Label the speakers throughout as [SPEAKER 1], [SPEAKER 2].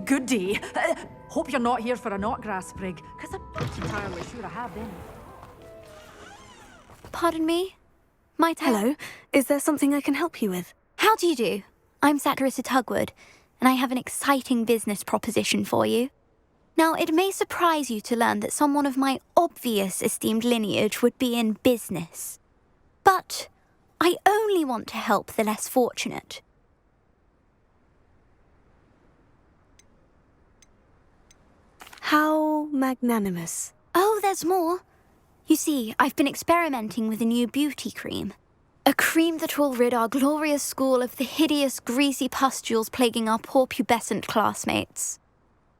[SPEAKER 1] goody. Hope you're not here for a knotgrass sprig, because I'm not entirely sure I have any.
[SPEAKER 2] Pardon me?
[SPEAKER 3] Hello, is there something I can help you with?
[SPEAKER 2] How do you do? I'm Satirissa Tugwood, and I have an exciting business proposition for you. Now, it may surprise you to learn that someone of my obvious esteemed lineage would be in business. But I only want to help the less fortunate.
[SPEAKER 3] How magnanimous.
[SPEAKER 2] Oh, there's more. You see, I've been experimenting with a new beauty cream. A cream that will rid our glorious school of the hideous, greasy pustules plaguing our poor pubescent classmates.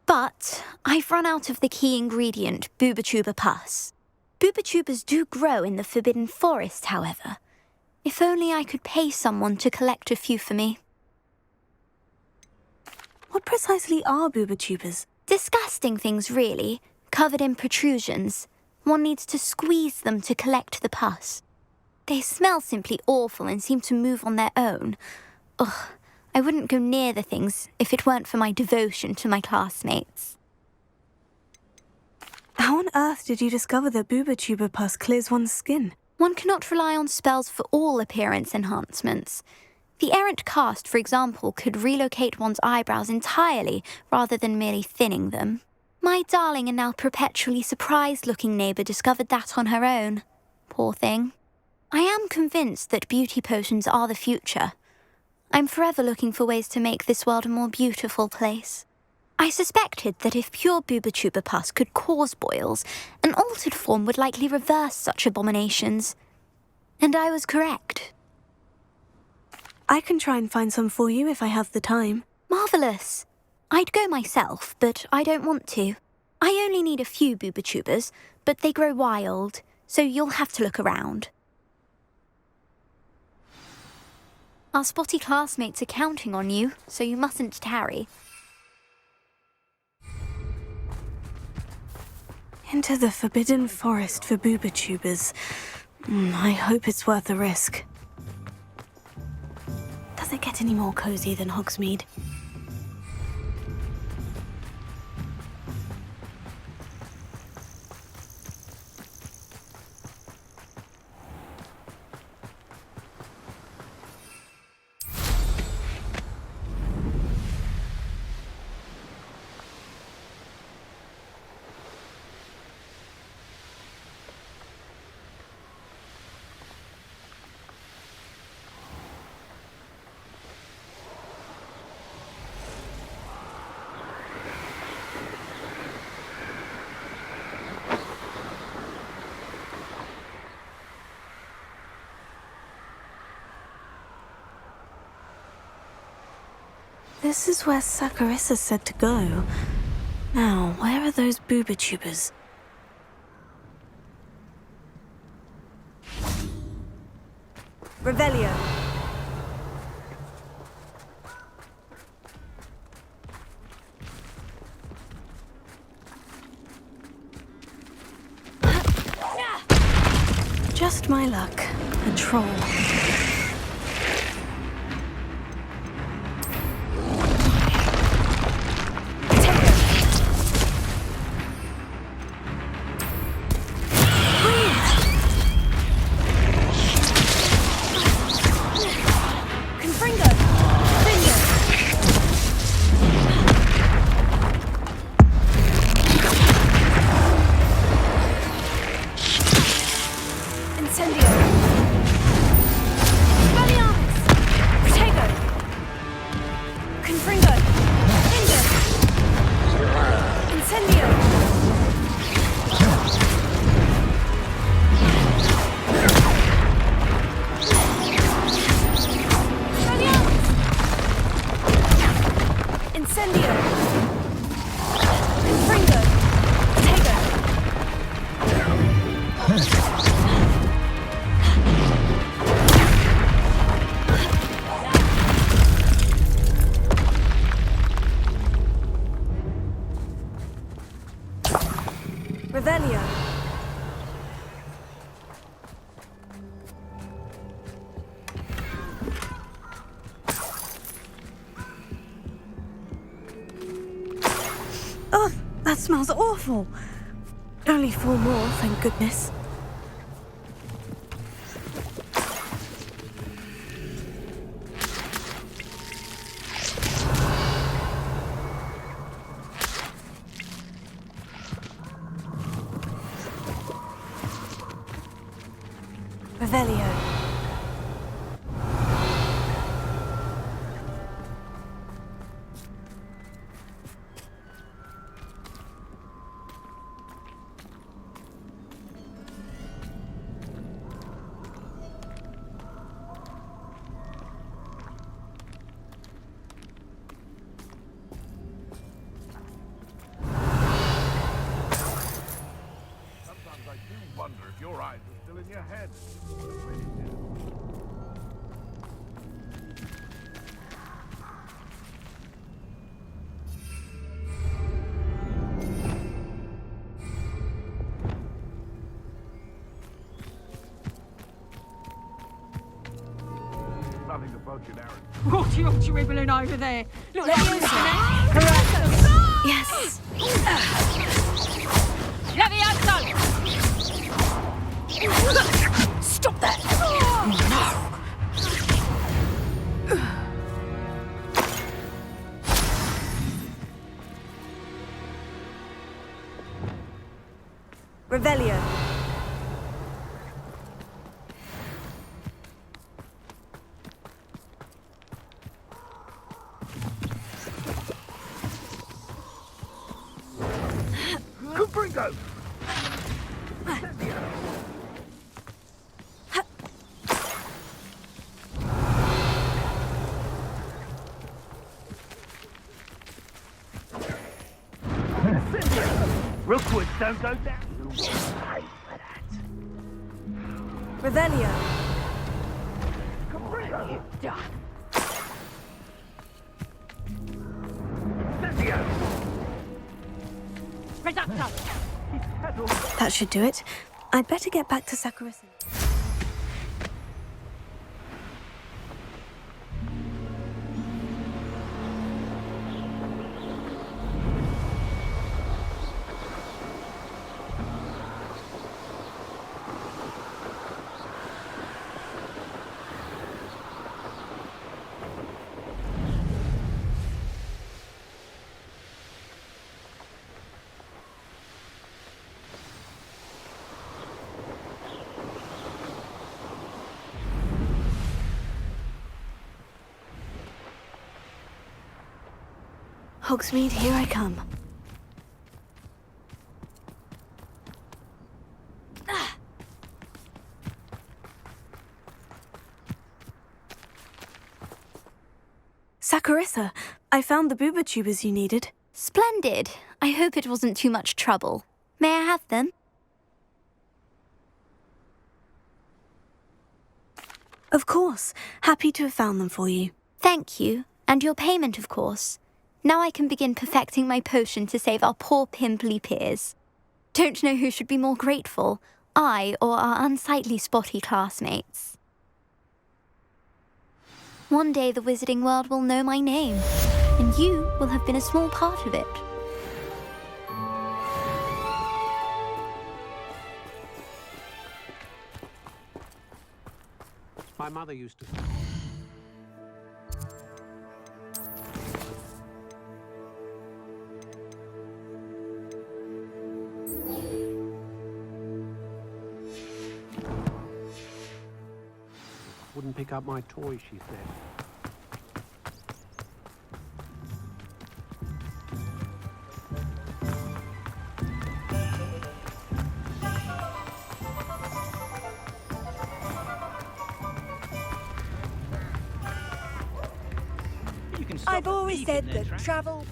[SPEAKER 2] But I've run out of the key ingredient, booba-tuber pus. Booba-tubers do grow in the Forbidden Forest, however. If only I could pay someone to collect a few for me.
[SPEAKER 3] What precisely are booba-tubers?
[SPEAKER 2] Disgusting things, really, covered in protrusions. One needs to squeeze them to collect the pus. They smell simply awful and seem to move on their own. Ugh, I wouldn't go near the things if it weren't for my devotion to my classmates.
[SPEAKER 3] How on earth did you discover that booba-tuber pus clears one's skin?
[SPEAKER 2] One cannot rely on spells for all appearance enhancements. The errant cast, for example, could relocate one's eyebrows entirely rather than merely thinning them. My darling and now perpetually surprised-looking neighbour discovered that on her own. Poor thing. I am convinced that beauty potions are the future. I'm forever looking for ways to make this world a more beautiful place. I suspected that if pure booba-tuber pus could cause boils, an altered form would likely reverse such abominations. And I was correct.
[SPEAKER 3] I can try and find some for you if I have the time.
[SPEAKER 2] Marvellous. I'd go myself, but I don't want to. I only need a few booba-tubers, but they grow wild, so you'll have to look around. Our spotty classmates are counting on you, so you mustn't tarry.
[SPEAKER 3] Into the Forbidden Forest for booba-tubers. I hope it's worth the risk. Does it get any more cozy than Hogsmeade? This is where Saccharissa said to go. Now, where are those booba-tubers? Revelio. Just my luck. A troll. That smells awful. Only 4 more, thank goodness. Revelio.
[SPEAKER 4] Sometimes I do wonder if your eyes are still in your head. Nothing to poach an arrow.
[SPEAKER 1] What are you dribbling over there? Look,
[SPEAKER 3] Yes.
[SPEAKER 1] Stop that!
[SPEAKER 3] Revelio.
[SPEAKER 4] Cupringo! Rookwoods don't go down. You will pay for that.
[SPEAKER 3] Revelio.
[SPEAKER 4] Cupringo!
[SPEAKER 1] Done.
[SPEAKER 4] Cynthia!
[SPEAKER 1] Reductor!
[SPEAKER 3] That should do it. I'd better get back to Saccharissa. Hogsmeade, here I come. Saccharissa, I found the booba tubers you needed.
[SPEAKER 2] Splendid. I hope it wasn't too much trouble. May I have them?
[SPEAKER 3] Of course. Happy to have found them for you.
[SPEAKER 2] Thank you. And your payment, of course. Now I can begin perfecting my potion to save our poor pimply peers. Don't know who should be more grateful, I or our unsightly spotty classmates. One day the wizarding world will know my name, and you will have been a small part of it.
[SPEAKER 5] My mother used to. Wouldn't pick up my toy, she said.
[SPEAKER 6] I've always said that travel...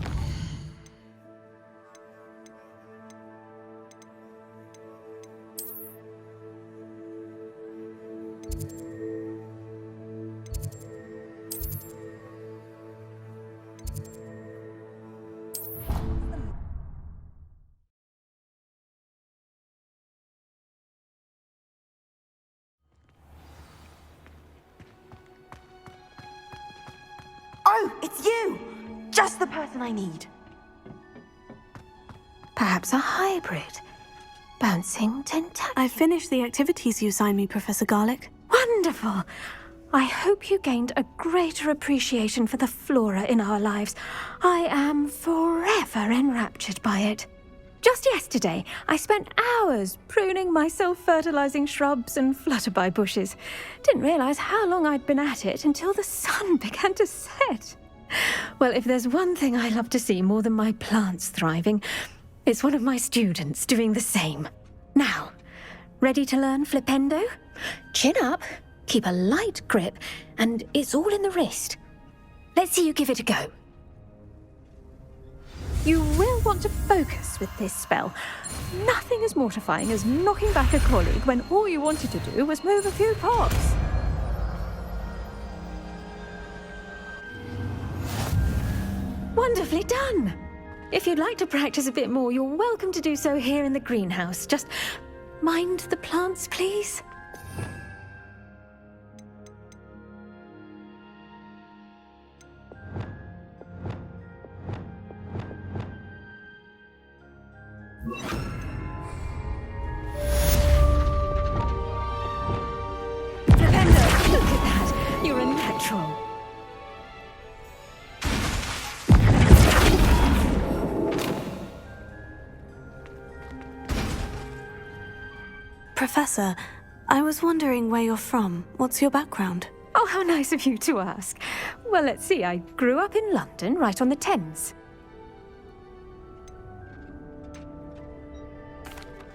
[SPEAKER 3] Oh, it's you! Just the person I need. Perhaps a hybrid. Bouncing tentacle. I finished the activities you assigned me, Professor Garlick.
[SPEAKER 7] Wonderful! I hope you gained a greater appreciation for the flora in our lives. I am forever enraptured by it. Just yesterday, I spent hours pruning my self-fertilizing shrubs and flutterby bushes. Didn't realize how long I'd been at it until the sun began to set. Well, if there's one thing I love to see more than my plants thriving, it's one of my students doing the same. Now, ready to learn flipendo? Chin up, keep a light grip, and it's all in the wrist. Let's see you give it a go. You will want to focus with this spell. Nothing as mortifying as knocking back a colleague when all you wanted to do was move a few pots. Wonderfully done! If you'd like to practice a bit more, you're welcome to do so here in the greenhouse. Just mind the plants, please. Flipendo, look at that! You're a natural.
[SPEAKER 3] Professor, I was wondering where you're from. What's your background?
[SPEAKER 7] Oh, how nice of you to ask. Well, let's see. I grew up in London, right on the Thames.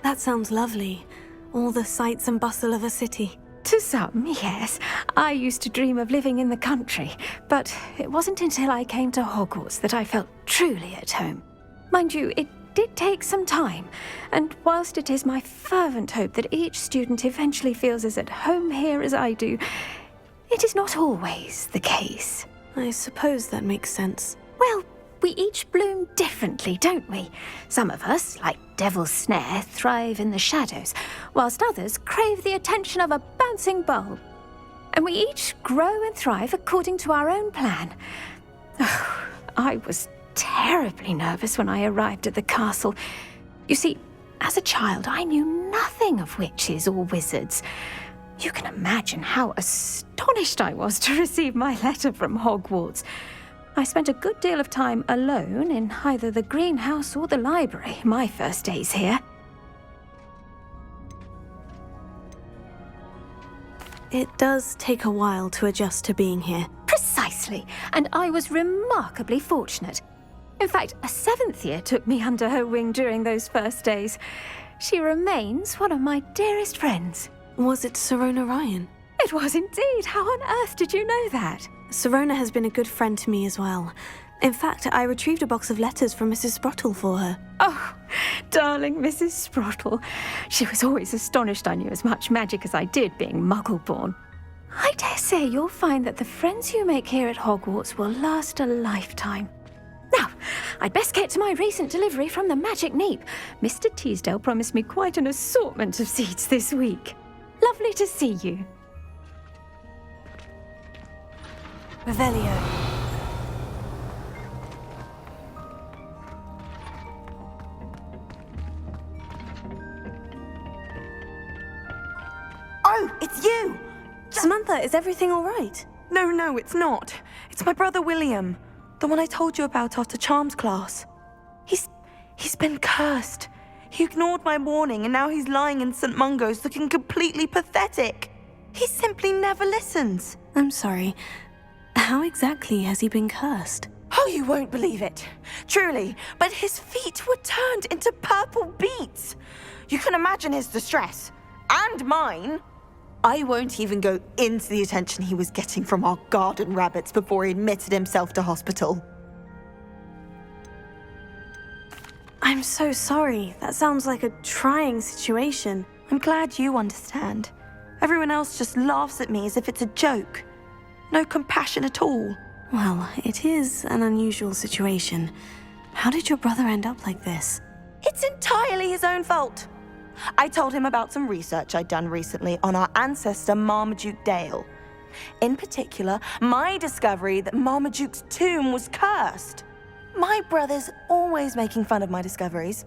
[SPEAKER 3] That sounds lovely. All the sights and bustle of a city.
[SPEAKER 7] To some, yes. I used to dream of living in the country, but it wasn't until I came to Hogwarts that I felt truly at home. Mind you, it did take some time, and whilst it is my fervent hope that each student eventually feels as at home here as I do, it is not always the case.
[SPEAKER 3] I suppose that makes sense.
[SPEAKER 7] Well, we each bloom differently, don't we? Some of us, like Devil's Snare, thrive in the shadows, whilst others crave the attention of a bouncing bulb. And we each grow and thrive according to our own plan. Oh, I was terribly nervous when I arrived at the castle. You see, as a child, I knew nothing of witches or wizards. You can imagine how astonished I was to receive my letter from Hogwarts. I spent a good deal of time alone in either the greenhouse or the library my first days here.
[SPEAKER 3] It does take a while to adjust to being here.
[SPEAKER 7] Precisely, and I was remarkably fortunate. In fact, a 7th year took me under her wing during those first days. She remains one of my dearest friends.
[SPEAKER 3] Was it Sirona Ryan?
[SPEAKER 7] It was indeed. How on earth did you know that?
[SPEAKER 3] Sirona has been a good friend to me as well. In fact, I retrieved a box of letters from Mrs. Sprottle for her.
[SPEAKER 7] Oh, darling Mrs. Sprottle. She was always astonished I knew as much magic as I did, being Muggle-born. I dare say you'll find that the friends you make here at Hogwarts will last a lifetime. Now, I'd best get to my recent delivery from the Magic Neep. Mr. Teasdale promised me quite an assortment of seeds this week. Lovely to see you.
[SPEAKER 3] Revelio.
[SPEAKER 6] Oh, it's you!
[SPEAKER 3] Samantha, is everything all right?
[SPEAKER 6] No, it's not. It's my brother William. The one I told you about after Charms class. He's been cursed. He ignored my warning and now he's lying in St. Mungo's looking completely pathetic. He simply never listens.
[SPEAKER 3] I'm sorry. How exactly has he been cursed?
[SPEAKER 6] Oh, you won't believe it. Truly, but his feet were turned into purple beets. You can imagine his distress. And mine. I won't even go into the attention he was getting from our garden rabbits before he admitted himself to hospital.
[SPEAKER 3] I'm so sorry. That sounds like a trying situation.
[SPEAKER 6] I'm glad you understand. Everyone else just laughs at me as if it's a joke. No compassion at all.
[SPEAKER 3] Well, it is an unusual situation. How did your brother end up like this?
[SPEAKER 6] It's entirely his own fault. I told him about some research I'd done recently on our ancestor Marmaduke Dale. In particular, my discovery that Marmaduke's tomb was cursed. My brother's always making fun of my discoveries.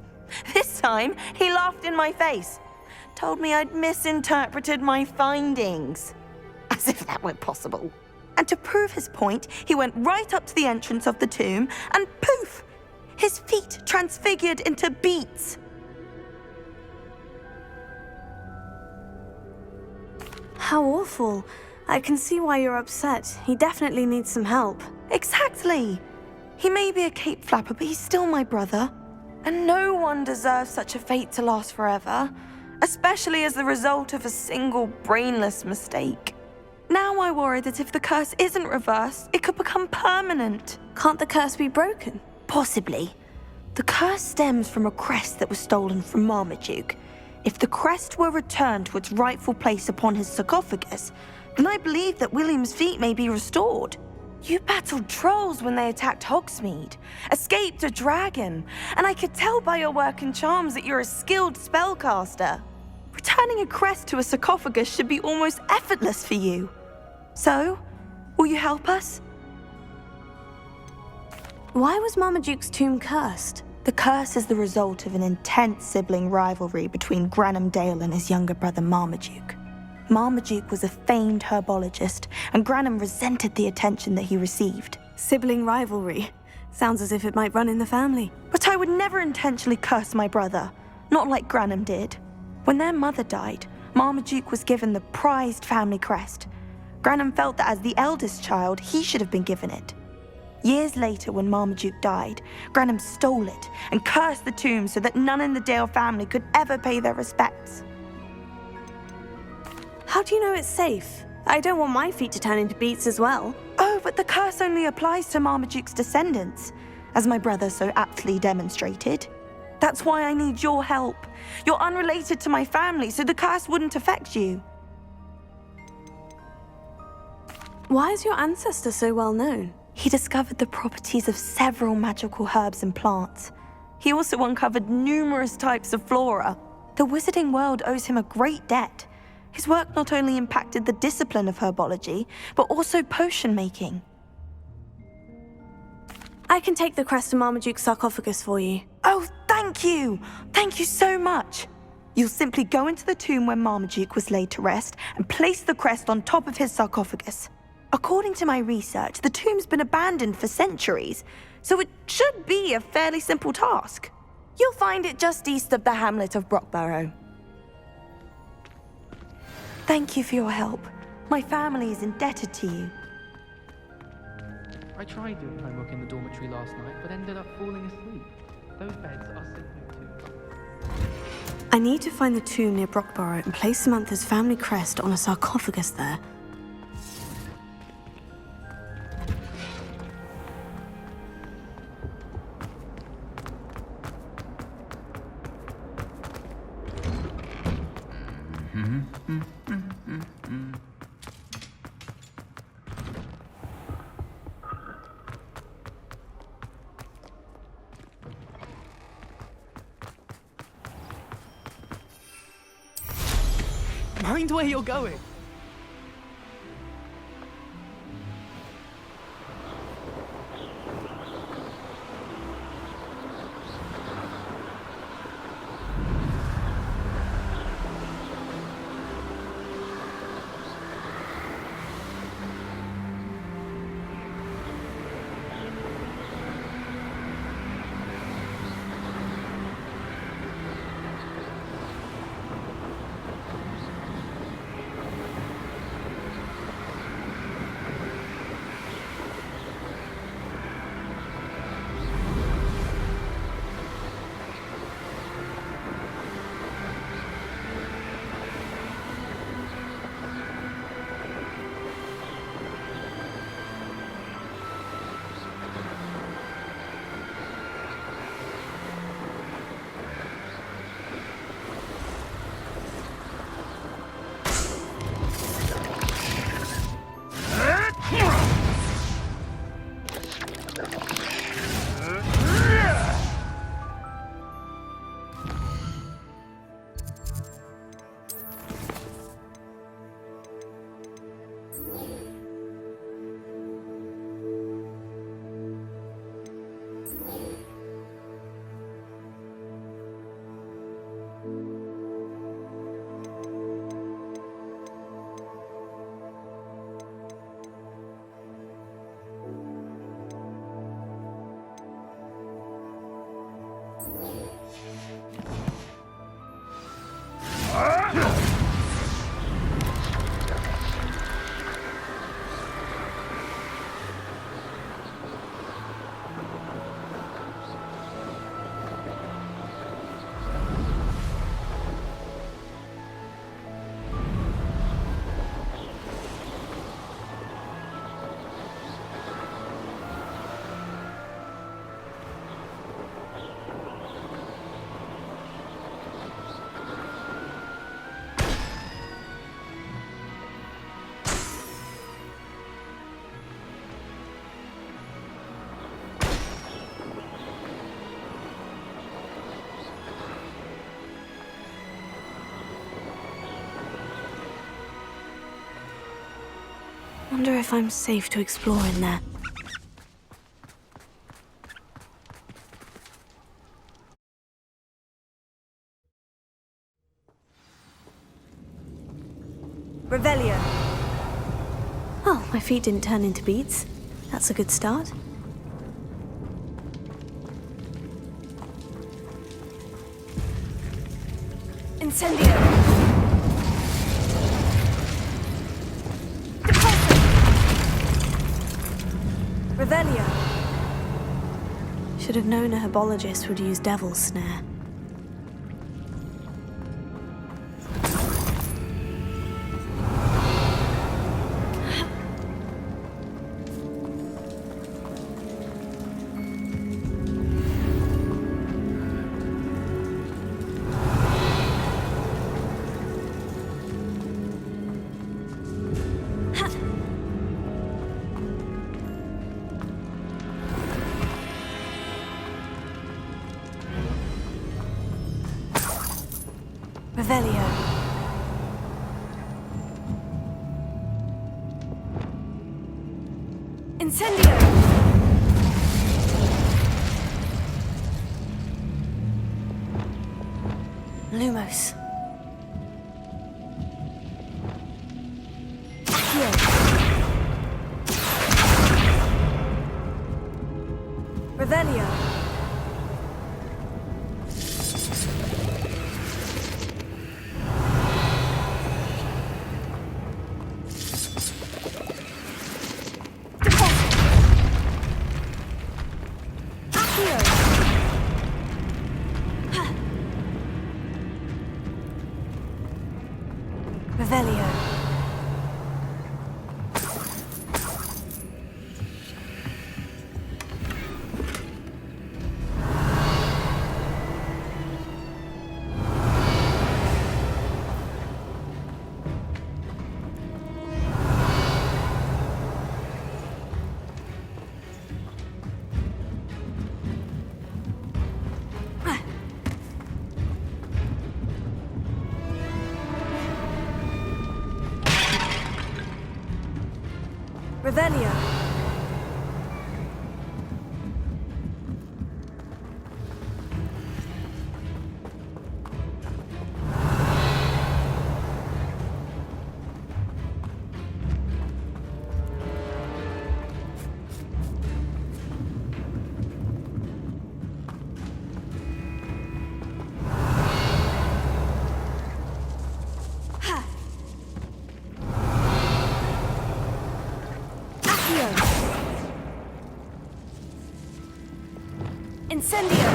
[SPEAKER 6] This time, he laughed in my face. Told me I'd misinterpreted my findings. As if that were possible. And to prove his point, he went right up to the entrance of the tomb and poof! His feet transfigured into beets.
[SPEAKER 3] How awful. I can see why you're upset. He definitely needs some help.
[SPEAKER 6] Exactly. He may be a cape flapper, but he's still my brother. And no one deserves such a fate to last forever, especially as the result of a single brainless mistake. Now I worry that if the curse isn't reversed, it could become permanent.
[SPEAKER 3] Can't the curse be broken?
[SPEAKER 6] Possibly. The curse stems from a crest that was stolen from Marmaduke. If the crest were returned to its rightful place upon his sarcophagus, then I believe that William's feet may be restored. You battled trolls when they attacked Hogsmeade, escaped a dragon, and I could tell by your work and charms that you're a skilled spellcaster. Returning a crest to a sarcophagus should be almost effortless for you. So, will you help us?
[SPEAKER 3] Why was Marmaduke's tomb cursed?
[SPEAKER 6] The curse is the result of an intense sibling rivalry between Granham Dale and his younger brother Marmaduke. Marmaduke was a famed herbologist, and Granham resented the attention that he received.
[SPEAKER 3] Sibling rivalry. Sounds as if it might run in the family.
[SPEAKER 6] But I would never intentionally curse my brother, not like Granham did. When their mother died, Marmaduke was given the prized family crest. Granham felt that as the eldest child, he should have been given it. Years later, when Marmaduke died, Granham stole it and cursed the tomb so that none in the Dale family could ever pay their respects.
[SPEAKER 3] How do you know it's safe? I don't want my feet to turn into beets as well.
[SPEAKER 6] Oh, but the curse only applies to Marmaduke's descendants, as my brother so aptly demonstrated. That's why I need your help. You're unrelated to my family, so the curse wouldn't affect you.
[SPEAKER 3] Why is your ancestor so well known?
[SPEAKER 6] He discovered the properties of several magical herbs and plants. He also uncovered numerous types of flora. The wizarding world owes him a great debt. His work not only impacted the discipline of herbology, but also potion making.
[SPEAKER 3] I can take the crest to Marmaduke's sarcophagus for you.
[SPEAKER 6] Oh, thank you! Thank you so much! You'll simply go into the tomb where Marmaduke was laid to rest and place the crest on top of his sarcophagus. According to my research, the tomb's been abandoned for centuries, so it should be a fairly simple task. You'll find it just east of the hamlet of Brockborough. Thank you for your help. My family is indebted to you.
[SPEAKER 8] I tried doing homework in the dormitory last night, but ended up falling asleep. Those beds are simply too...
[SPEAKER 3] I need to find the tomb near Brockborough and place Samantha's family crest on a sarcophagus there.
[SPEAKER 8] Mind where you're going.
[SPEAKER 3] Wonder if I'm safe to explore in there.
[SPEAKER 6] Revelio.
[SPEAKER 3] Oh, my feet didn't turn into beats. That's a good start.
[SPEAKER 6] Incendio. Revelio.
[SPEAKER 3] Should have known a herbologist would use Devil's Snare.
[SPEAKER 6] Revelio. Incendio.
[SPEAKER 3] Lumos.
[SPEAKER 6] Accio. Revelio. Revelio. Revelio. Incendio!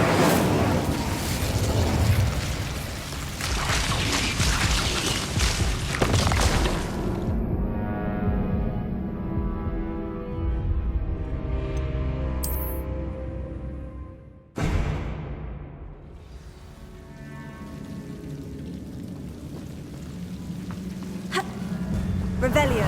[SPEAKER 6] Revelio.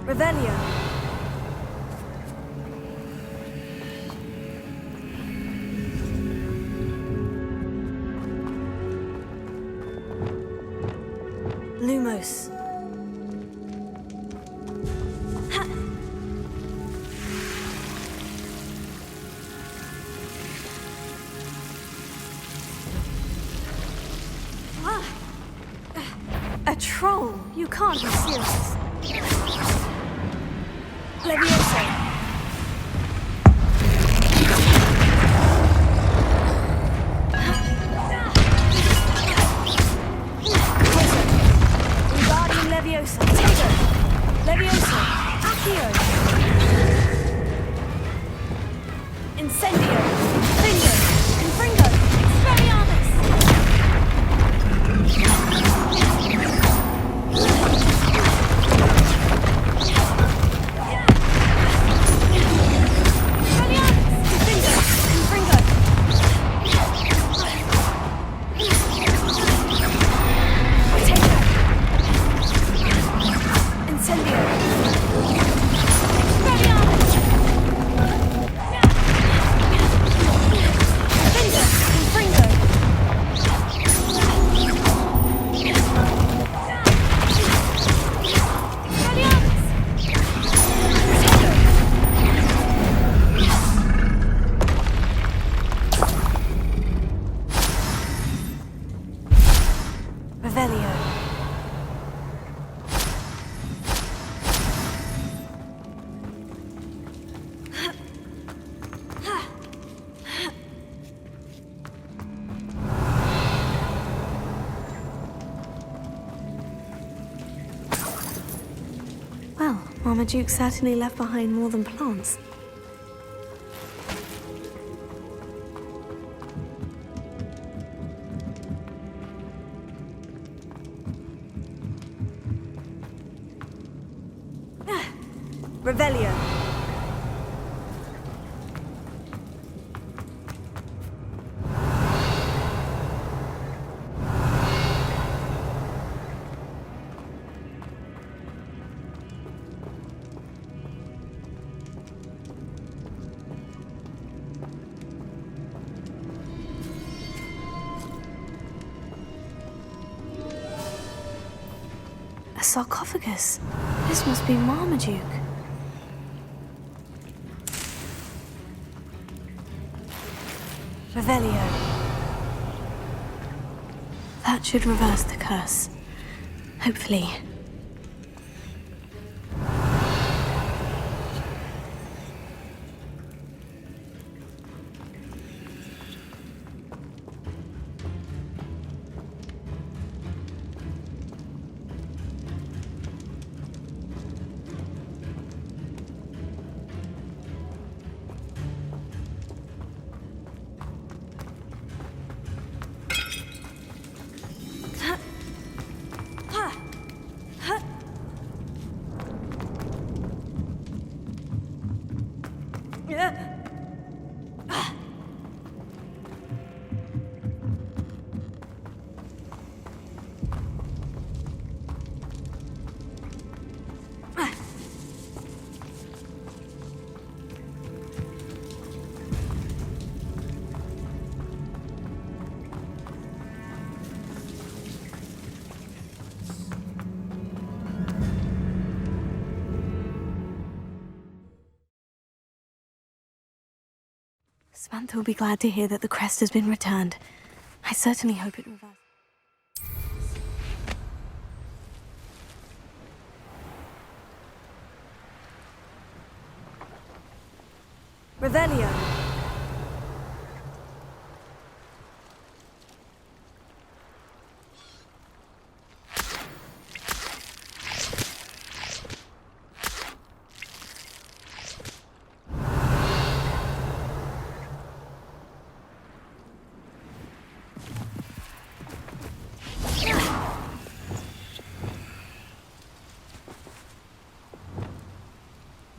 [SPEAKER 6] Revelio. Lumos.
[SPEAKER 3] A troll? You can't be serious. Leviosa.
[SPEAKER 6] Guardian Leviosa. Tiger. Leviosa. Accio. Incendio. Finger. Confringo. Expelliarmus.
[SPEAKER 3] Revelio. Well, Marmaduke certainly left behind more than plants. Revelio. A sarcophagus. This must be Marmaduke. Revelio. That should reverse the curse. Hopefully. Samantha will be glad to hear that the crest has been returned. I certainly hope it reverses. Revelio.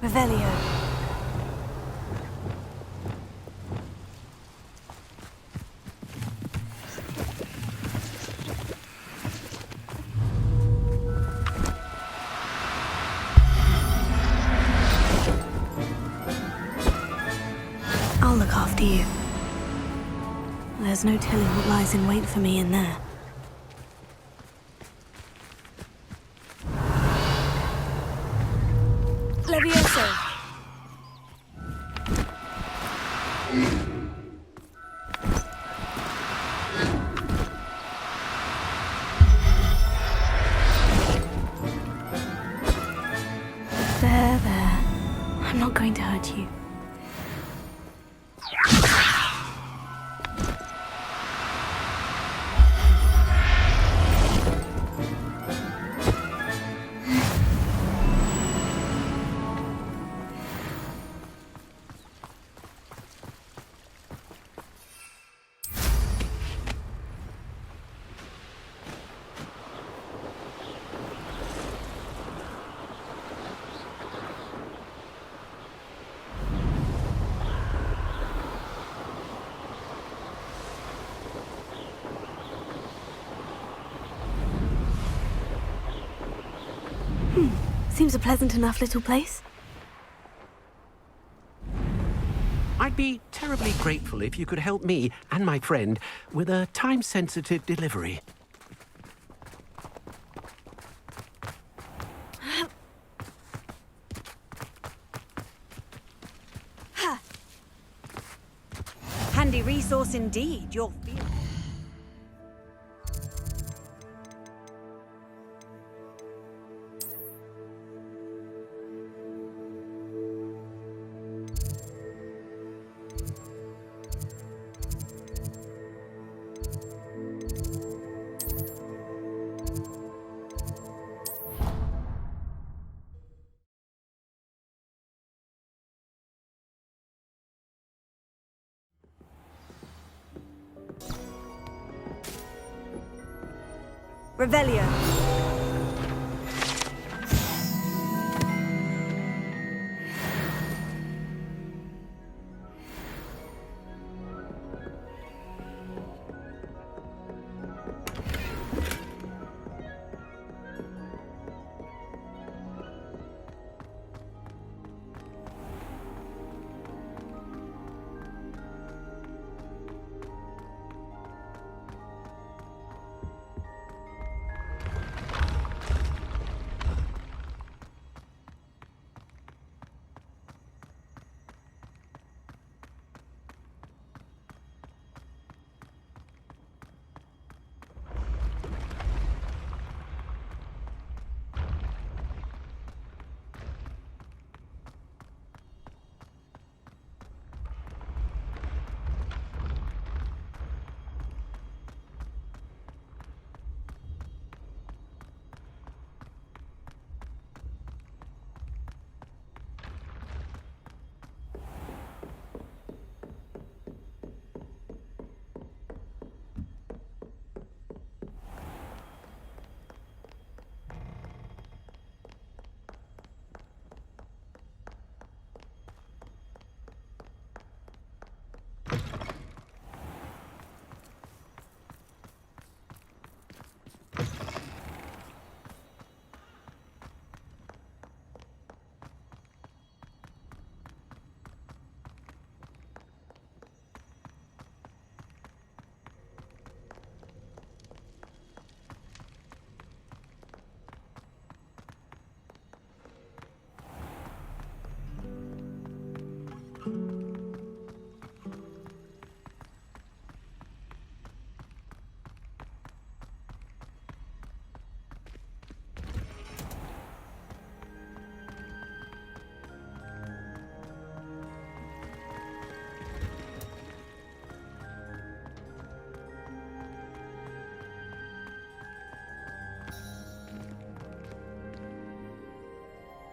[SPEAKER 3] Revelio. I'll look after you. There's no telling what lies in wait for me in there. Levioso. There. I'm not going to hurt you. Seems a pleasant enough little place.
[SPEAKER 5] I'd be terribly grateful if you could help me and my friend with a time-sensitive delivery.
[SPEAKER 3] Handy resource indeed, your field. Revelio.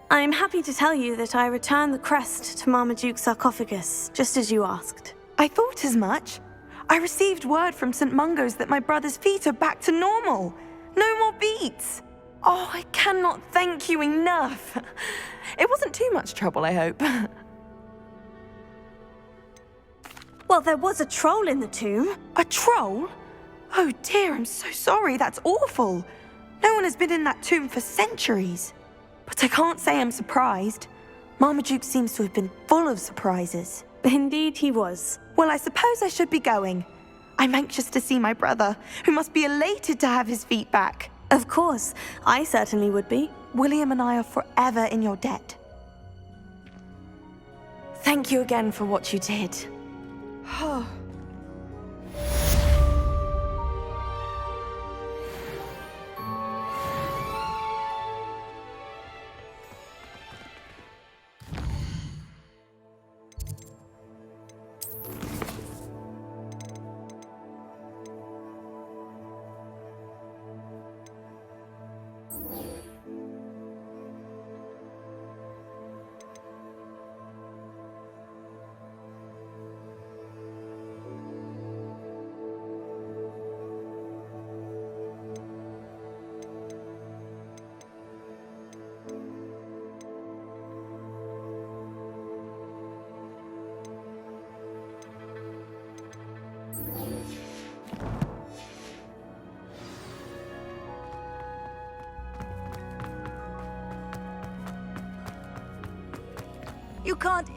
[SPEAKER 3] I'm happy to tell you that I returned the crest to Marmaduke's sarcophagus, just as you asked.
[SPEAKER 6] I thought as much. I received word from St. Mungo's that my brother's feet are back to normal. No more beats. Oh, I cannot thank you enough. It wasn't too much trouble, I hope.
[SPEAKER 3] Well, there was a troll in the tomb.
[SPEAKER 6] A troll? Oh dear, I'm so sorry. That's awful. No one has been in that tomb for centuries. But I can't say I'm surprised. Marmaduke seems to have been full of surprises.
[SPEAKER 3] Indeed he was.
[SPEAKER 6] Well, I suppose I should be going. I'm anxious to see my brother, who must be elated to have his feet back.
[SPEAKER 3] Of course, I certainly would be.
[SPEAKER 6] William and I are forever in your debt. Thank you again for what you did.
[SPEAKER 1] You can't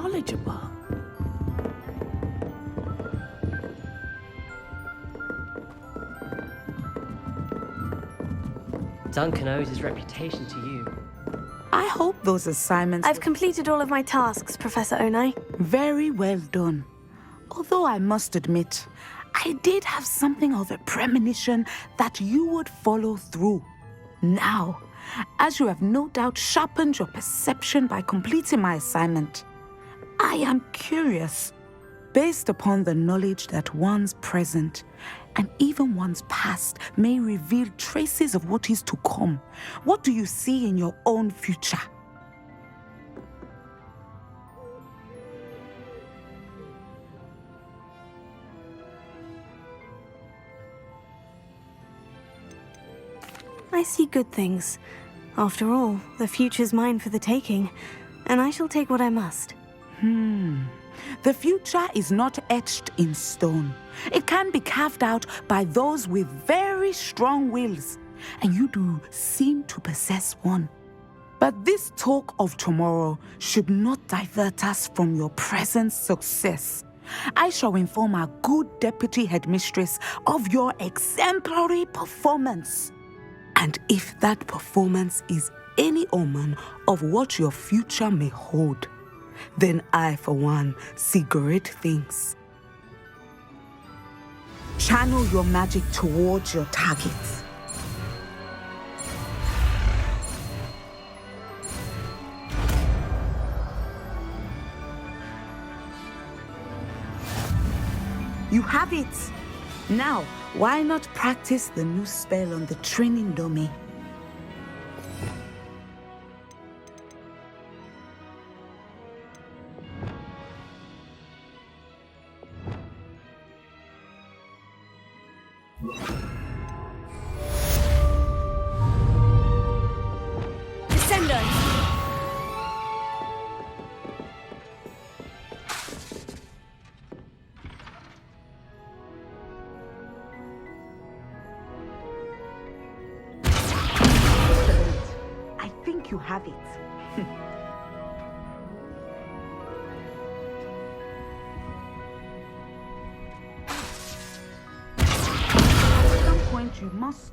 [SPEAKER 9] knowledgeable.
[SPEAKER 10] Duncan owes his reputation to you.
[SPEAKER 9] I hope those assignments...
[SPEAKER 3] I've completed all of my tasks, Professor Onai.
[SPEAKER 9] Very well done. Although I must admit, I did have something of a premonition that you would follow through. Now, as you have no doubt sharpened your perception by completing my assignment, I am curious, based upon the knowledge that one's present and even one's past may reveal traces of what is to come. What do you see in your own future?
[SPEAKER 3] I see good things. After all, the future's mine for the taking, and I shall take what I must.
[SPEAKER 9] The future is not etched in stone. It can be carved out by those with very strong wills, and you do seem to possess one. But this talk of tomorrow should not divert us from your present success. I shall inform our good deputy headmistress of your exemplary performance. And if that performance is any omen of what your future may hold, then I, for one, see great things. Channel your magic towards your targets. You have it! Now, why not practice the new spell on the training dummy? You have it. At some point, you must